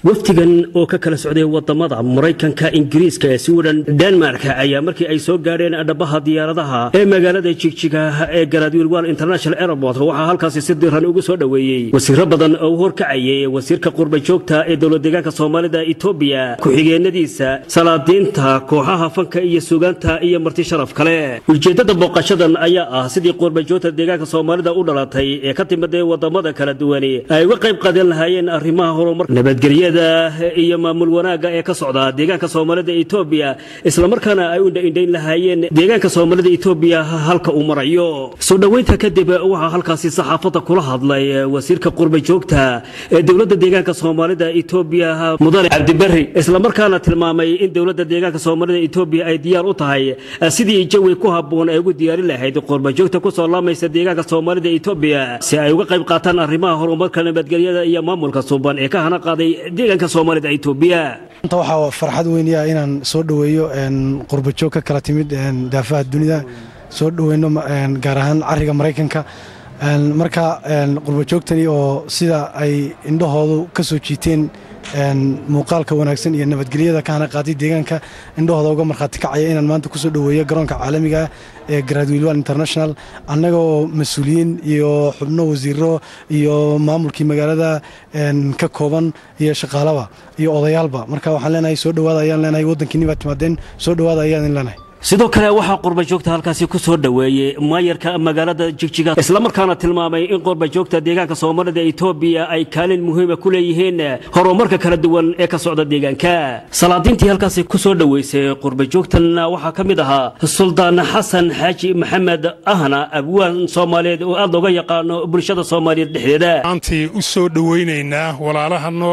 waftigan oo ka kala socday wadamada Mareykanka, Ingiriiska, Sweden, Denmark ayaa markii ay soo gaareen dhabaha diyaaradaha ee magaalada Jigjiga ee Galadwelwal International Airport waxa halkaas si diiran ugu soo dhaweeyay wasiiro badan oo horkacayay wasiirka qurba joogta ee dowladda deegaanka Soomaalida Itoobiya ku xigeenadiisa salaadiinta kooxaha fanka iyo suugaanta iyo marti sharaf kale. ujeedada booqashadan ayaa ah sidii qurba joogta deegaanka Soomaalida u dhalatay ee ka timid wadamada kala duwan ay uga qayb qaadan lahaayeen arrimaha horumarka nabadgelyada iyo maamul wanaaga ee ka socda deegaanka Soomaalida Itoobiya isla markaana ay u indhayn lahaayeen deegaanka Soomaalida Itoobiya halka uu marayo. soo dhaweynta kadib waxa halkaas saxaafada kula hadlay wasiirka qurba joogta ee dowladda deegaanka Soomaalida Itoobiya Mudane Cabdi Barri isla markaana tilmaamay in dowladda deegaanka Soomaalida Itoobiya ay diyaar u tahay sidii jawi ku haboon ay ugu diyaarin lahayd qurba joogta ku soo laamaysa deegaanka Soomaalida Itoobiya si ay uga qayb qaataan arrimaha horumarka nabadgelyada iyo maamulka suuban ee ka hana qaaday deegaanka Soomaalida Itoobiya. inta waxa farxad weyn ah inaan soo dhaweeyo qurba joog ka kala timid daafaha dunida soo dhaweeyno gaar ahaan ariga Mareykanka marka qurba joogtani oo sida ay indhahoodu ka soo jiiteen muuqaalka wanaagsan iyo nabadgelyada ka hana qaaday deegaanka indhahooda uga marxaati kacaya inaan maanta ku soo dhaweeyo garoonka caalamiga ee Galadwelwal International annagoo mas'uuliyiin iyo xubno wasiiro iyo maamulkii magaalada ka kooban iyo shaqaalaba iyo odayaalba marka waxaan leenahay soo dhawaada ayaan leenahay wadankiina baad timaadeen soo dhawaada ayaan leenahay. sidoo kale waxa qurba joogta halkaas ku soo dhaweeyay maayarka magaalada Jigjiga isla markaana tilmaamay in qurba joogta deegaanka Soomaalida Itoobiya ay kaalin muhiim ah ku leeyihiin horumarka kala duwan ee ka socda deegaanka. salaadiintii halkaas ku soo dhaweysay qurba joogtan waxa kamid ahaa Suldaan Xasan Xaaji Maxamed ahna abwaan Soomaaliyeed oo aad looga yaqaan bulshada Soomaaliyeed dhexdeeda. aantii u soo dhaweynaynaa walaalahano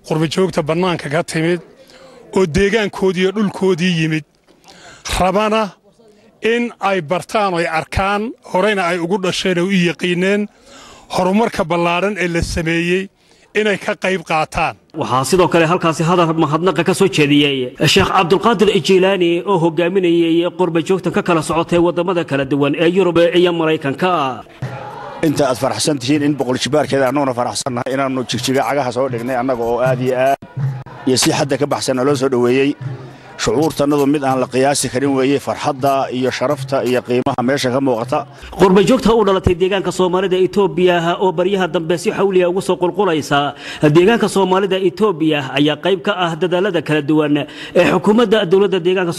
qurba joogta banaanka ka timid oo deegaankoodii iyo dhulkoodii yimid rabana in ay bartaan oo ay arkaan horeyna ay ugu dhasheen oo u yaqiineen horumarka ballaaran ee la sameeyay inay ka qayb qaataan. waxaa sidoo kale halkaas hadal mahadnaqa ka soo jeediyay Sheekh Cabdulqaadir Jilaani oo hogaaminayay qurba joogta ka kala socotay wadamada kala duwan ee Yurub iyo Mareykanka. inta aad faraxsan tihiin in boqol jibaarkeeda aanu faraxsanahay inaanu Jigjiga cagaha soo dhignay annaga oo aad iyo si xadda ka baxsan loo soo dhaweeyay shucuurtanadu mid aan la qiyaasi karin weeye farxadda iyo sharafta iyo qiimaha meesha ka muuqata. qurba joogta u dhalatay deegaanka Soomaalida Itoobiya oo bariyaha dambe si xawliya ugu soo qulqulaysa deegaanka Soomaalida Itoobiya ayaa qayb ka ah dadaalada kala duwan ee xukuumadda dowladda deegaanka